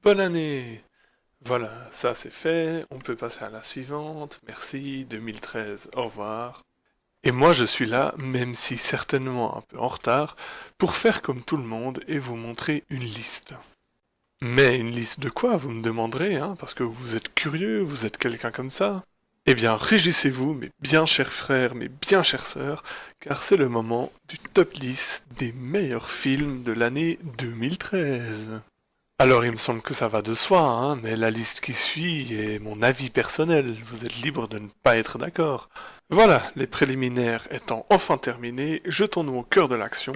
bonne année! Voilà, ça c'est fait, on peut passer à la suivante, merci, 2013, au revoir. Et moi je suis là, même si certainement un peu en retard, pour faire comme tout le monde et vous montrer une liste. Mais une liste de quoi, vous me demanderez, hein, parce que vous êtes curieux, vous êtes quelqu'un comme ça. Eh bien, réjouissez-vous, mes bien chers frères, mes bien chères sœurs, car c'est le moment du top 10 des meilleurs films de l'année 2013. Alors il me semble que ça va de soi, hein, mais la liste qui suit est mon avis personnel, vous êtes libre de ne pas être d'accord. Voilà, les préliminaires étant enfin terminés, jetons-nous au cœur de l'action,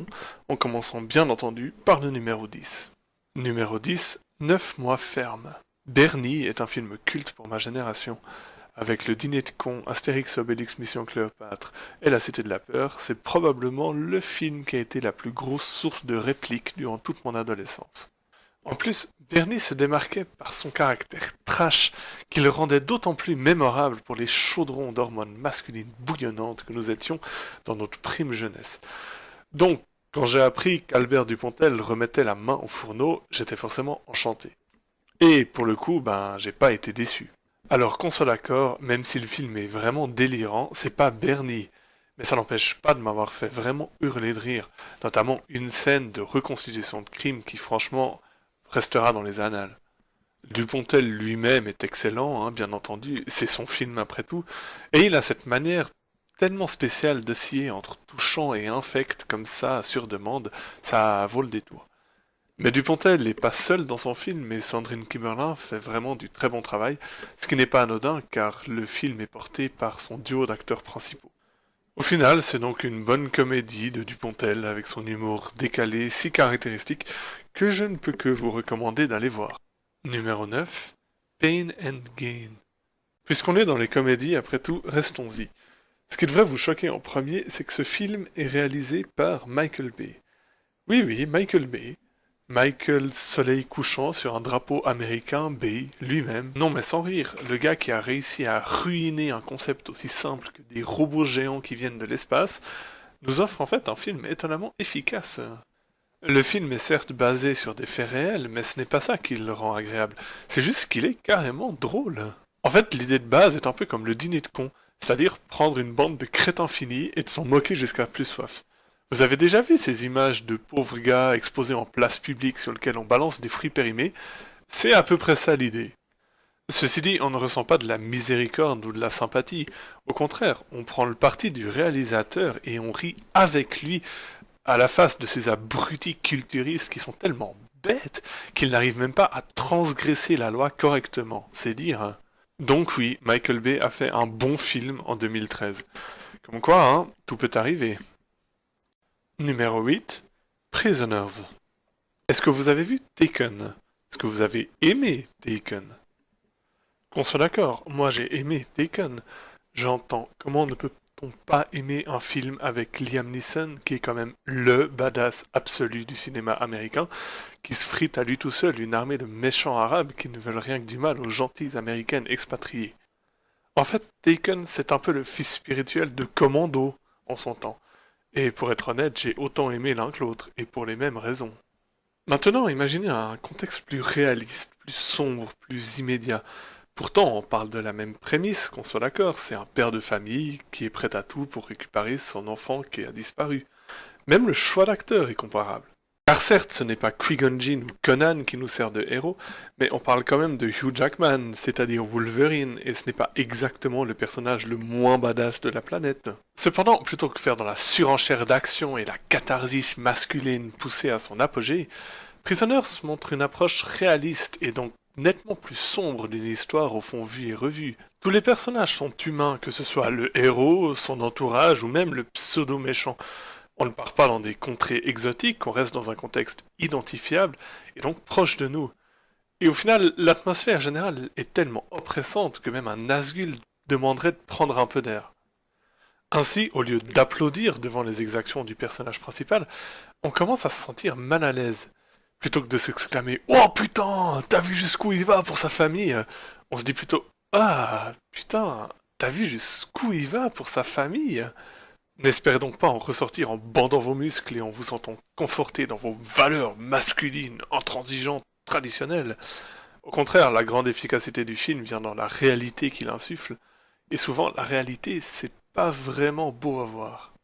en commençant bien entendu par le numéro 10. Numéro 10, 9 mois ferme. Bernie est un film culte pour ma génération. Avec le dîner de cons, Astérix Obélix Mission Cléopâtre et La Cité de la Peur, c'est probablement le film qui a été la plus grosse source de répliques durant toute mon adolescence. En plus, Bernie se démarquait par son caractère trash, qui le rendait d'autant plus mémorable pour les chaudrons d'hormones masculines bouillonnantes que nous étions dans notre prime jeunesse. Donc, quand j'ai appris qu'Albert Dupontel remettait la main au fourneau, j'étais forcément enchanté. Et pour le coup, j'ai pas été déçu. Alors qu'on soit d'accord, même si le film est vraiment délirant, c'est pas Bernie. Mais ça n'empêche pas de m'avoir fait vraiment hurler de rire, notamment une scène de reconstitution de crime qui franchement restera dans les annales. Dupontel lui-même est excellent, hein, bien entendu, c'est son film après tout, et il a cette manière tellement spéciale d'osciller entre touchant et infect comme ça, sur demande, ça vaut le détour. Mais Dupontel n'est pas seul dans son film, et Sandrine Kiberlin fait vraiment du très bon travail, ce qui n'est pas anodin car le film est porté par son duo d'acteurs principaux. Au final, c'est donc une bonne comédie de Dupontel avec son humour décalé si caractéristique que je ne peux que vous recommander d'aller voir. Numéro 9, Pain and Gain. Puisqu'on est dans les comédies, après tout, restons-y. Ce qui devrait vous choquer en premier, c'est que ce film est réalisé par Michael Bay. Oui, oui, Michael Bay. Michael Soleil couchant sur un drapeau américain, Bay, lui-même. Non mais sans rire, le gars qui a réussi à ruiner un concept aussi simple que des robots géants qui viennent de l'espace, nous offre en fait un film étonnamment efficace. Le film est certes basé sur des faits réels, mais ce n'est pas ça qui le rend agréable. C'est juste qu'il est carrément drôle. En fait, l'idée de base est un peu comme le dîner de cons, c'est-à-dire prendre une bande de crétins finis et de s'en moquer jusqu'à plus soif. Vous avez déjà vu ces images de pauvres gars exposés en place publique sur lesquels on balance des fruits périmés? C'est à peu près ça l'idée. Ceci dit, on ne ressent pas de la miséricorde ou de la sympathie. Au contraire, on prend le parti du réalisateur et on rit avec lui à la face de ces abrutis culturistes qui sont tellement bêtes qu'ils n'arrivent même pas à transgresser la loi correctement. C'est dire, hein. Donc oui, Michael Bay a fait un bon film en 2013. Comme quoi, hein, tout peut arriver. Numéro 8, Prisoners. Est-ce que vous avez vu Taken? Est-ce que vous avez aimé Taken? Qu'on soit d'accord, moi j'ai aimé Taken. J'entends, comment ne peut-on pas aimer un film avec Liam Neeson, qui est quand même le badass absolu du cinéma américain, qui se frite à lui tout seul une armée de méchants arabes qui ne veulent rien que du mal aux gentilles américaines expatriées. En fait, Taken, c'est un peu le fils spirituel de Commando, en son temps. Et pour être honnête, j'ai autant aimé l'un que l'autre, et pour les mêmes raisons. Maintenant, imaginez un contexte plus réaliste, plus sombre, plus immédiat. Pourtant, on parle de la même prémisse, qu'on soit d'accord, c'est un père de famille qui est prêt à tout pour récupérer son enfant qui a disparu. Même le choix d'acteur est comparable. Car certes, ce n'est pas Qui-Gon Jinn ou Conan qui nous sert de héros, mais on parle quand même de Hugh Jackman, c'est-à-dire Wolverine, et ce n'est pas exactement le personnage le moins badass de la planète. Cependant, plutôt que faire dans la surenchère d'action et la catharsis masculine poussée à son apogée, Prisoners montre une approche réaliste et donc nettement plus sombre d'une histoire au fond vu et revu. Tous les personnages sont humains, que ce soit le héros, son entourage ou même le pseudo-méchant. On ne part pas dans des contrées exotiques, on reste dans un contexte identifiable et donc proche de nous. Et au final, l'atmosphère générale est tellement oppressante que même un Nazgûl demanderait de prendre un peu d'air. Ainsi, au lieu d'applaudir devant les exactions du personnage principal, on commence à se sentir mal à l'aise. Plutôt que de s'exclamer «Oh putain, t'as vu jusqu'où il va pour sa famille?» on se dit plutôt «Ah putain, t'as vu jusqu'où il va pour sa famille?» N'espérez donc pas en ressortir en bandant vos muscles et en vous sentant conforté dans vos valeurs masculines, intransigeantes, traditionnelles. Au contraire, la grande efficacité du film vient dans la réalité qu'il insuffle, et souvent la réalité, c'est pas vraiment beau à voir.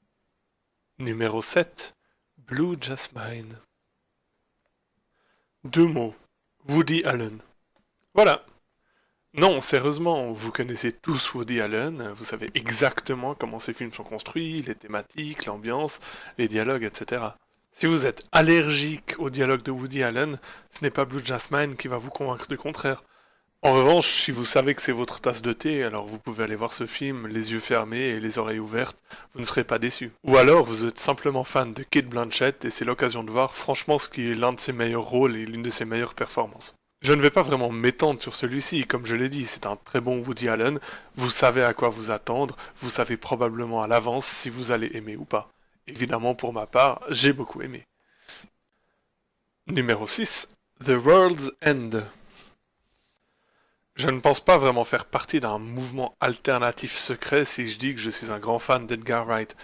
Numéro 7. Blue Jasmine. 2 mots. Woody Allen. Voilà. Non, sérieusement, vous connaissez tous Woody Allen, vous savez exactement comment ces films sont construits, les thématiques, l'ambiance, les dialogues, etc. Si vous êtes allergique aux dialogues de Woody Allen, ce n'est pas Blue Jasmine qui va vous convaincre du contraire. En revanche, si vous savez que c'est votre tasse de thé, alors vous pouvez aller voir ce film les yeux fermés et les oreilles ouvertes, vous ne serez pas déçu. Ou alors vous êtes simplement fan de Cate Blanchett et c'est l'occasion de voir franchement ce qui est l'un de ses meilleurs rôles et l'une de ses meilleures performances. Je ne vais pas vraiment m'étendre sur celui-ci, comme je l'ai dit, c'est un très bon Woody Allen, vous savez à quoi vous attendre, vous savez probablement à l'avance si vous allez aimer ou pas. Évidemment pour ma part, j'ai beaucoup aimé. Numéro 6. The World's End. Je ne pense pas vraiment faire partie d'un mouvement alternatif secret si je dis que je suis un grand fan d'Edgar Wright.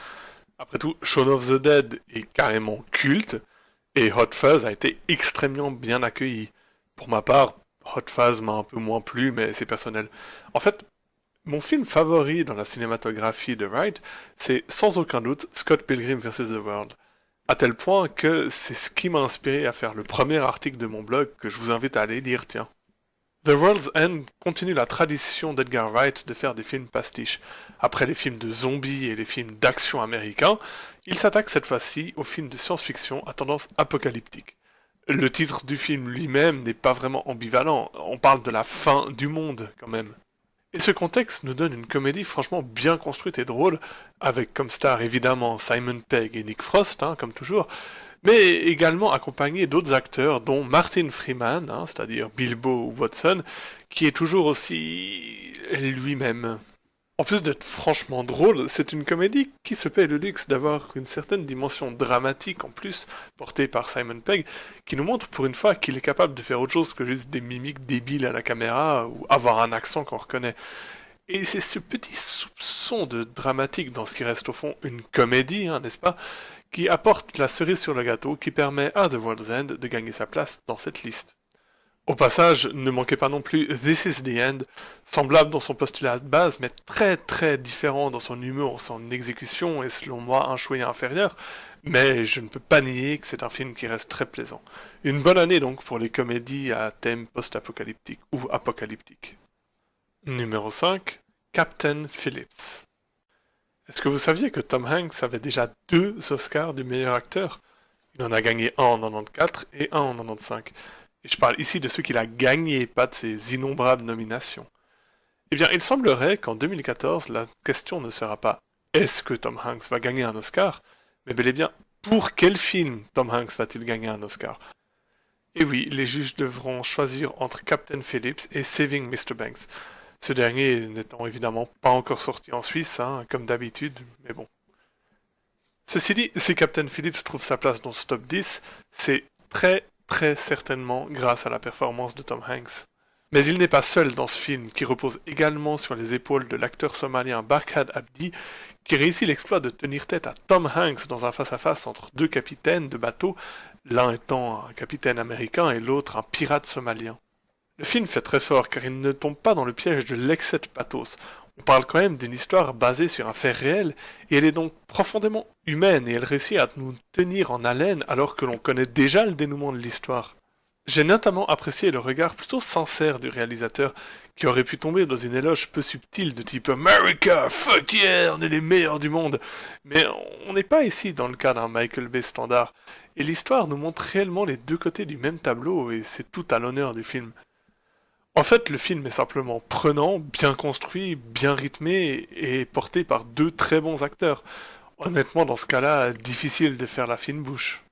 Après tout, Shaun of the Dead est carrément culte, et Hot Fuzz a été extrêmement bien accueilli. Pour ma part, Hot Fuzz m'a un peu moins plu, mais c'est personnel. En fait, mon film favori dans la cinématographie de Wright, c'est sans aucun doute Scott Pilgrim vs. The World. À tel point que c'est ce qui m'a inspiré à faire le premier article de mon blog que je vous invite à aller lire, tiens. The World's End continue la tradition d'Edgar Wright de faire des films pastiches. Après les films de zombies et les films d'action américains, il s'attaque cette fois-ci aux films de science-fiction à tendance apocalyptique. Le titre du film lui-même n'est pas vraiment ambivalent, on parle de la fin du monde quand même. Et ce contexte nous donne une comédie franchement bien construite et drôle, avec comme star évidemment Simon Pegg et Nick Frost, comme toujours, mais également accompagné d'autres acteurs, dont Martin Freeman, c'est-à-dire Bilbo ou Watson, qui est toujours aussi lui-même. En plus d'être franchement drôle, c'est une comédie qui se paie le luxe d'avoir une certaine dimension dramatique en plus, portée par Simon Pegg, qui nous montre pour une fois qu'il est capable de faire autre chose que juste des mimiques débiles à la caméra ou avoir un accent qu'on reconnaît. Et c'est ce petit soupçon de dramatique dans ce qui reste au fond une comédie, n'est-ce pas, qui apporte la cerise sur le gâteau qui permet à The World's End de gagner sa place dans cette liste. Au passage, ne manquez pas non plus This is the End, semblable dans son postulat de base, mais très très différent dans son humour, son exécution et selon moi un chouïa inférieur, mais je ne peux pas nier que c'est un film qui reste très plaisant. Une bonne année donc pour les comédies à thème post-apocalyptique ou apocalyptique. Numéro 5. Captain Phillips. Est-ce que vous saviez que Tom Hanks avait déjà 2 Oscars du meilleur acteur? Il en a gagné un en 94 et un en 95. Et je parle ici de ceux qu'il a gagnés, pas de ses innombrables nominations. Eh bien, il semblerait qu'en 2014, la question ne sera pas est-ce que Tom Hanks va gagner un Oscar, mais bel et bien pour quel film Tom Hanks va-t-il gagner un Oscar? Et oui, les juges devront choisir entre Captain Phillips et Saving Mr. Banks. Ce dernier n'étant évidemment pas encore sorti en Suisse, comme d'habitude, mais bon. Ceci dit, si Captain Phillips trouve sa place dans ce top 10, c'est très certainement grâce à la performance de Tom Hanks. Mais il n'est pas seul dans ce film, qui repose également sur les épaules de l'acteur somalien Barkhad Abdi, qui réussit l'exploit de tenir tête à Tom Hanks dans un face-à-face entre 2 capitaines de bateau, l'un étant un capitaine américain et l'autre un pirate somalien. Le film fait très fort car il ne tombe pas dans le piège de l'excès de pathos. On parle quand même d'une histoire basée sur un fait réel, et elle est donc profondément humaine, et elle réussit à nous tenir en haleine alors que l'on connaît déjà le dénouement de l'histoire. J'ai notamment apprécié le regard plutôt sincère du réalisateur, qui aurait pu tomber dans une éloge peu subtile de type America, fuck yeah, on est les meilleurs du monde. Mais on n'est pas ici dans le cas d'un Michael Bay standard, et l'histoire nous montre réellement les 2 côtés du même tableau, et c'est tout à l'honneur du film. En fait, le film est simplement prenant, bien construit, bien rythmé et porté par 2 très bons acteurs. Honnêtement, dans ce cas-là, difficile de faire la fine bouche.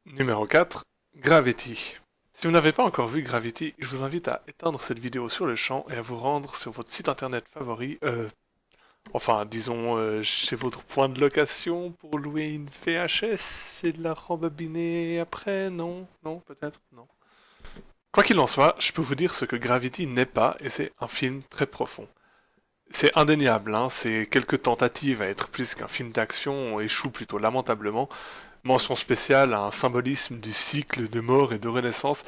Numéro 4. Gravity. Si vous n'avez pas encore vu Gravity, je vous invite à éteindre cette vidéo sur le champ et à vous rendre sur votre site internet favori, chez votre point de location pour louer une VHS et la rembobiner après, non, peut-être, non. Quoi qu'il en soit, je peux vous dire ce que Gravity n'est pas, et c'est un film très profond. C'est indéniable, c'est quelques tentatives à être plus qu'un film d'action échouent plutôt lamentablement. Mention spéciale à un symbolisme du cycle de mort et de renaissance,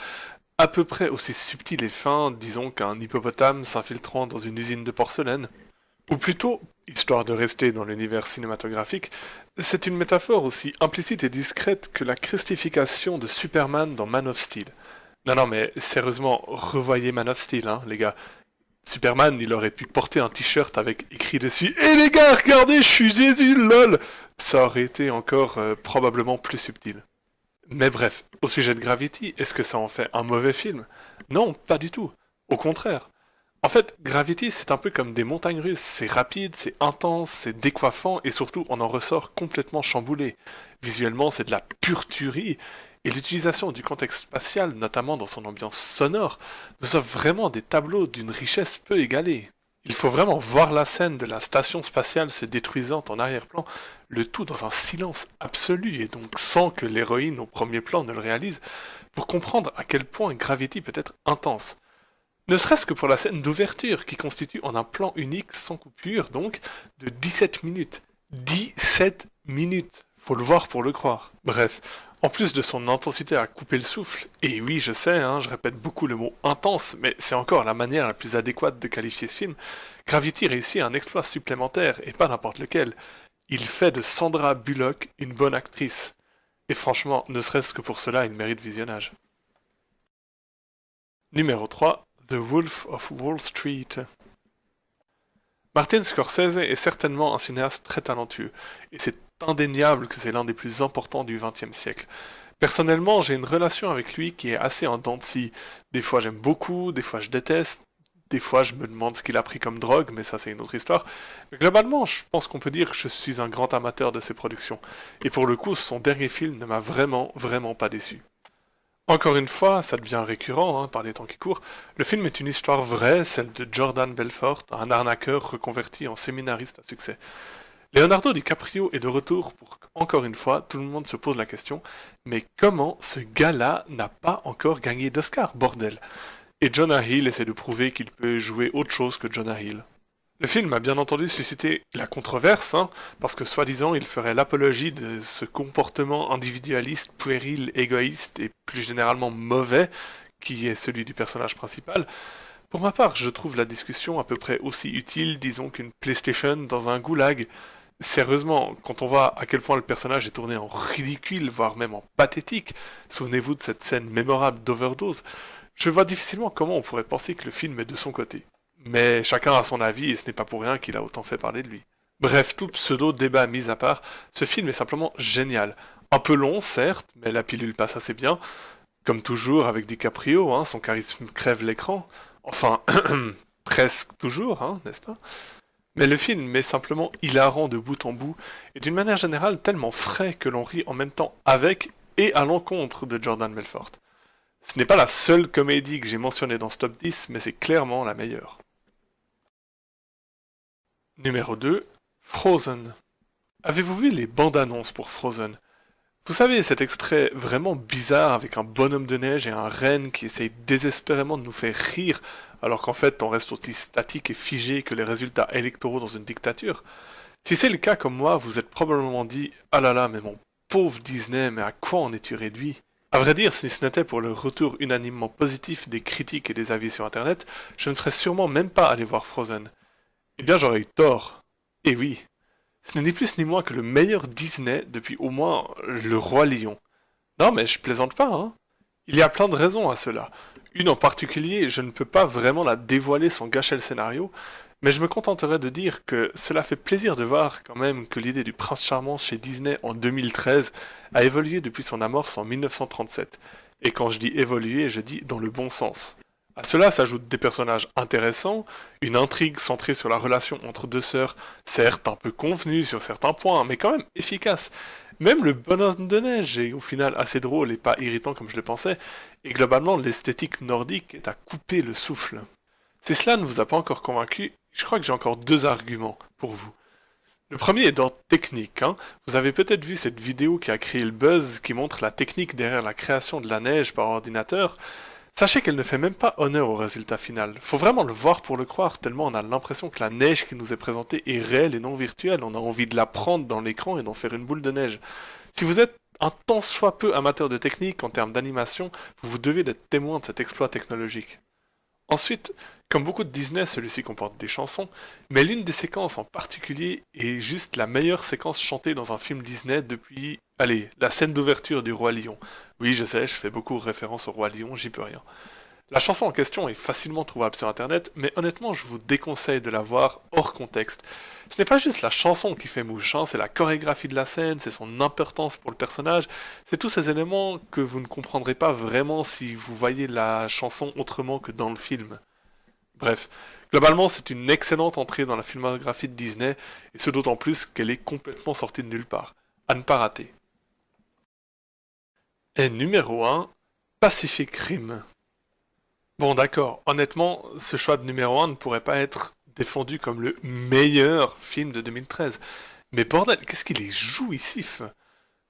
à peu près aussi subtil et fin, disons, qu'un hippopotame s'infiltrant dans une usine de porcelaine. Ou plutôt, histoire de rester dans l'univers cinématographique, c'est une métaphore aussi implicite et discrète que la christification de Superman dans Man of Steel. Non, non, mais sérieusement, revoyez Man of Steel, hein, les gars. Superman, il aurait pu porter un t-shirt avec écrit dessus « Eh les gars, regardez, je suis Jésus, lol !» Ça aurait été encore probablement plus subtil. Mais bref, au sujet de Gravity, est-ce que ça en fait un mauvais film? Non, pas du tout. Au contraire. En fait, Gravity, c'est un peu comme des montagnes russes. C'est rapide, c'est intense, c'est décoiffant, et surtout, on en ressort complètement chamboulé. Visuellement, c'est de la pure tuerie, et l'utilisation du contexte spatial, notamment dans son ambiance sonore, nous offre vraiment des tableaux d'une richesse peu égalée. Il faut vraiment voir la scène de la station spatiale se détruisant en arrière-plan, le tout dans un silence absolu, et donc sans que l'héroïne au premier plan ne le réalise, pour comprendre à quel point Gravity peut être intense. Ne serait-ce que pour la scène d'ouverture, qui constitue en un plan unique, sans coupure, donc, de 17 minutes. 17 minutes! Faut le voir pour le croire. Bref, en plus de son intensité à couper le souffle, et oui, je sais, hein, je répète beaucoup le mot intense, mais c'est encore la manière la plus adéquate de qualifier ce film, Gravity réussit un exploit supplémentaire, et pas n'importe lequel. Il fait de Sandra Bullock une bonne actrice. Et franchement, ne serait-ce que pour cela, il mérite visionnage. Numéro 3. The Wolf of Wall Street. Martin Scorsese est certainement un cinéaste très talentueux, et c'est indéniable que c'est l'un des plus importants du XXe siècle. Personnellement, j'ai une relation avec lui qui est assez en dents de scie. Des fois j'aime beaucoup, des fois je déteste, des fois je me demande ce qu'il a pris comme drogue, mais ça c'est une autre histoire. Mais globalement, je pense qu'on peut dire que je suis un grand amateur de ses productions, et pour le coup, son dernier film ne m'a vraiment pas déçu. Encore une fois, ça devient récurrent, hein, par les temps qui courent, le film est une histoire vraie, celle de Jordan Belfort, un arnaqueur reconverti en séminariste à succès. Leonardo DiCaprio est de retour pour encore une fois, tout le monde se pose la question, mais comment ce gars-là n'a pas encore gagné d'Oscar, bordel? Et Jonah Hill essaie de prouver qu'il peut jouer autre chose que Jonah Hill. Le film a bien entendu suscité la controverse, hein, parce que soi-disant il ferait l'apologie de ce comportement individualiste, puéril, égoïste et plus généralement mauvais, qui est celui du personnage principal. Pour ma part, je trouve la discussion à peu près aussi utile, disons, qu'une PlayStation dans un goulag. Sérieusement, quand on voit à quel point le personnage est tourné en ridicule, voire même en pathétique, souvenez-vous de cette scène mémorable d'overdose, je vois difficilement comment on pourrait penser que le film est de son côté. Mais chacun a son avis et ce n'est pas pour rien qu'il a autant fait parler de lui. Bref, tout pseudo-débat mis à part, ce film est simplement génial. Un peu long, certes, mais la pilule passe assez bien. Comme toujours avec DiCaprio, hein, son charisme crève l'écran. Enfin, presque toujours, hein, n'est-ce pas? Mais le film est simplement hilarant de bout en bout, et d'une manière générale tellement frais que l'on rit en même temps avec et à l'encontre de Jordan Belfort. Ce n'est pas la seule comédie que j'ai mentionnée dans ce top 10, mais c'est clairement la meilleure. Numéro 2, Frozen. Avez-vous vu les bandes annonces pour Frozen? Vous savez, cet extrait vraiment bizarre avec un bonhomme de neige et un renne qui essaye désespérément de nous faire rire, alors qu'en fait on reste aussi statique et figé que les résultats électoraux dans une dictature. Si c'est le cas comme moi, vous êtes probablement dit « Ah là là, mais mon pauvre Disney, mais à quoi en es-tu réduit ?» À vrai dire, si ce n'était pour le retour unanimement positif des critiques et des avis sur internet, je ne serais sûrement même pas allé voir Frozen. Eh bien j'aurais eu tort. Et oui, ce n'est ni plus ni moins que le meilleur Disney depuis au moins Le Roi Lion. Non mais je plaisante pas, hein. Il y a plein de raisons à cela. Une en particulier, je ne peux pas vraiment la dévoiler sans gâcher le scénario, mais je me contenterai de dire que cela fait plaisir de voir quand même que l'idée du prince charmant chez Disney en 2013 a évolué depuis son amorce en 1937. Et quand je dis évoluer, je dis dans le bon sens. À cela s'ajoutent des personnages intéressants, une intrigue centrée sur la relation entre deux sœurs, certes un peu convenue sur certains points, mais quand même efficace. Même le bonhomme de neige est au final assez drôle et pas irritant comme je le pensais, et globalement l'esthétique nordique est à couper le souffle. Si cela ne vous a pas encore convaincu, je crois que j'ai encore deux arguments pour vous. Le premier est d'ordre technique, hein. Vous avez peut-être vu cette vidéo qui a créé le buzz qui montre la technique derrière la création de la neige par ordinateur. Sachez qu'elle ne fait même pas honneur au résultat final. Faut vraiment le voir pour le croire, tellement on a l'impression que la neige qui nous est présentée est réelle et non virtuelle. On a envie de la prendre dans l'écran et d'en faire une boule de neige. Si vous êtes un tant soit peu amateur de technique en termes d'animation, vous devez être témoin de cet exploit technologique. Ensuite, comme beaucoup de Disney, celui-ci comporte des chansons, mais l'une des séquences en particulier est juste la meilleure séquence chantée dans un film Disney depuis, allez, la scène d'ouverture du Roi Lion. Oui, je sais, je fais beaucoup référence au Roi Lion, j'y peux rien. La chanson en question est facilement trouvable sur internet, mais honnêtement je vous déconseille de la voir hors contexte. Ce n'est pas juste la chanson qui fait mouche, hein, c'est la chorégraphie de la scène, c'est son importance pour le personnage, c'est tous ces éléments que vous ne comprendrez pas vraiment si vous voyez la chanson autrement que dans le film. Bref, globalement c'est une excellente entrée dans la filmographie de Disney, et ce d'autant plus qu'elle est complètement sortie de nulle part. À ne pas rater. Et numéro 1, Pacific Rim. Bon d'accord, honnêtement, ce choix de numéro 1 ne pourrait pas être défendu comme le meilleur film de 2013. Mais bordel, qu'est-ce qu'il est jouissif!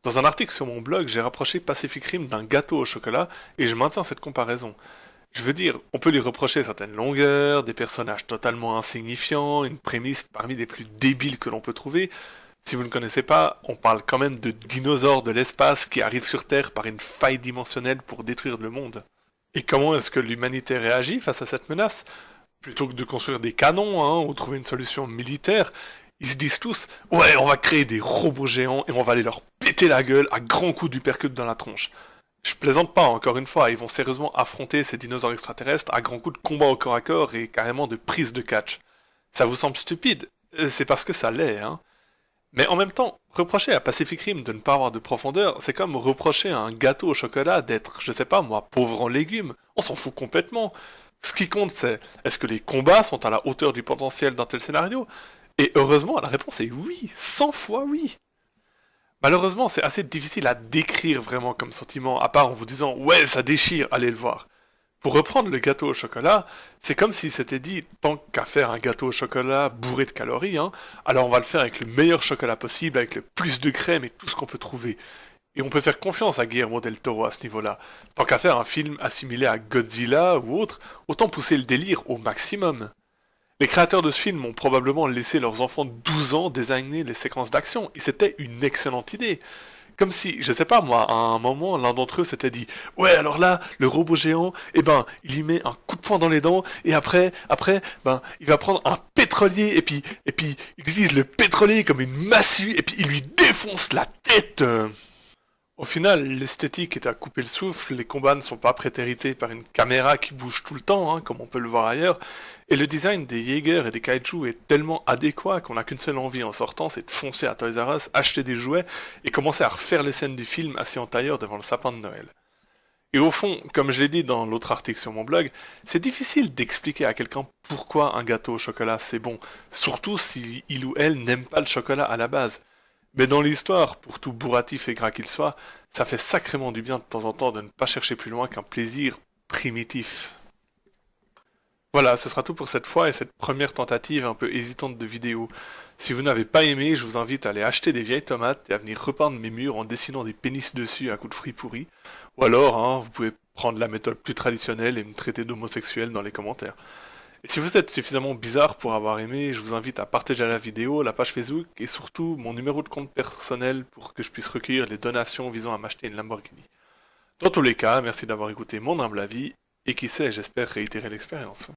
Dans un article sur mon blog, j'ai rapproché Pacific Rim d'un gâteau au chocolat, et je maintiens cette comparaison. Je veux dire, on peut lui reprocher certaines longueurs, des personnages totalement insignifiants, une prémisse parmi les plus débiles que l'on peut trouver. Si vous ne connaissez pas, on parle quand même de dinosaures de l'espace qui arrivent sur Terre par une faille dimensionnelle pour détruire le monde. Et comment est-ce que l'humanité réagit face à cette menace? Plutôt que de construire des canons, hein, ou trouver une solution militaire, ils se disent tous «Ouais, on va créer des robots géants et on va aller leur péter la gueule à grands coups d'uppercut dans la tronche». Je plaisante pas, encore une fois, ils vont sérieusement affronter ces dinosaures extraterrestres à grands coups de combat au corps à corps et carrément de prise de catch. Ça vous semble stupide? C'est parce que ça l'est, hein. Mais en même temps, reprocher à Pacific Rim de ne pas avoir de profondeur, c'est comme reprocher à un gâteau au chocolat d'être, je sais pas moi, pauvre en légumes. On s'en fout complètement. Ce qui compte, c'est est-ce que les combats sont à la hauteur du potentiel d'un tel scénario? Et heureusement, la réponse est oui, 100 fois oui. Malheureusement, c'est assez difficile à décrire vraiment comme sentiment, à part en vous disant ouais, ça déchire, allez le voir. Pour reprendre le gâteau au chocolat, c'est comme s'il s'était dit, tant qu'à faire un gâteau au chocolat bourré de calories, hein, alors on va le faire avec le meilleur chocolat possible, avec le plus de crème et tout ce qu'on peut trouver. Et on peut faire confiance à Guillermo del Toro à ce niveau-là. Tant qu'à faire un film assimilé à Godzilla ou autre, autant pousser le délire au maximum. Les créateurs de ce film ont probablement laissé leurs enfants de 12 ans designer les séquences d'action, et c'était une excellente idée. Comme si, je sais pas moi, à un moment, l'un d'entre eux s'était dit «Ouais, alors là, le robot géant, eh ben, il y met un coup de poing dans les dents, et après, ben, il va prendre un pétrolier, et puis, il utilise le pétrolier comme une massue, et puis il lui défonce la tête!» Au final, l'esthétique est à couper le souffle, les combats ne sont pas prétérités par une caméra qui bouge tout le temps, hein, comme on peut le voir ailleurs, et le design des Jaeger et des Kaiju est tellement adéquat qu'on n'a qu'une seule envie en sortant, c'est de foncer à Toys R Us, acheter des jouets et commencer à refaire les scènes du film assis en tailleur devant le sapin de Noël. Et au fond, comme je l'ai dit dans l'autre article sur mon blog, c'est difficile d'expliquer à quelqu'un pourquoi un gâteau au chocolat c'est bon, surtout si il ou elle n'aime pas le chocolat à la base. Mais dans l'histoire, pour tout bourratif et gras qu'il soit, ça fait sacrément du bien de temps en temps de ne pas chercher plus loin qu'un plaisir primitif. Voilà, ce sera tout pour cette fois et cette première tentative un peu hésitante de vidéo. Si vous n'avez pas aimé, je vous invite à aller acheter des vieilles tomates et à venir repeindre mes murs en dessinant des pénis dessus à coups de fruits pourris. Ou alors, hein, vous pouvez prendre la méthode plus traditionnelle et me traiter d'homosexuel dans les commentaires. Et si vous êtes suffisamment bizarre pour avoir aimé, je vous invite à partager la vidéo, la page Facebook et surtout mon numéro de compte personnel pour que je puisse recueillir les donations visant à m'acheter une Lamborghini. Dans tous les cas, merci d'avoir écouté mon humble avis et qui sait, j'espère réitérer l'expérience.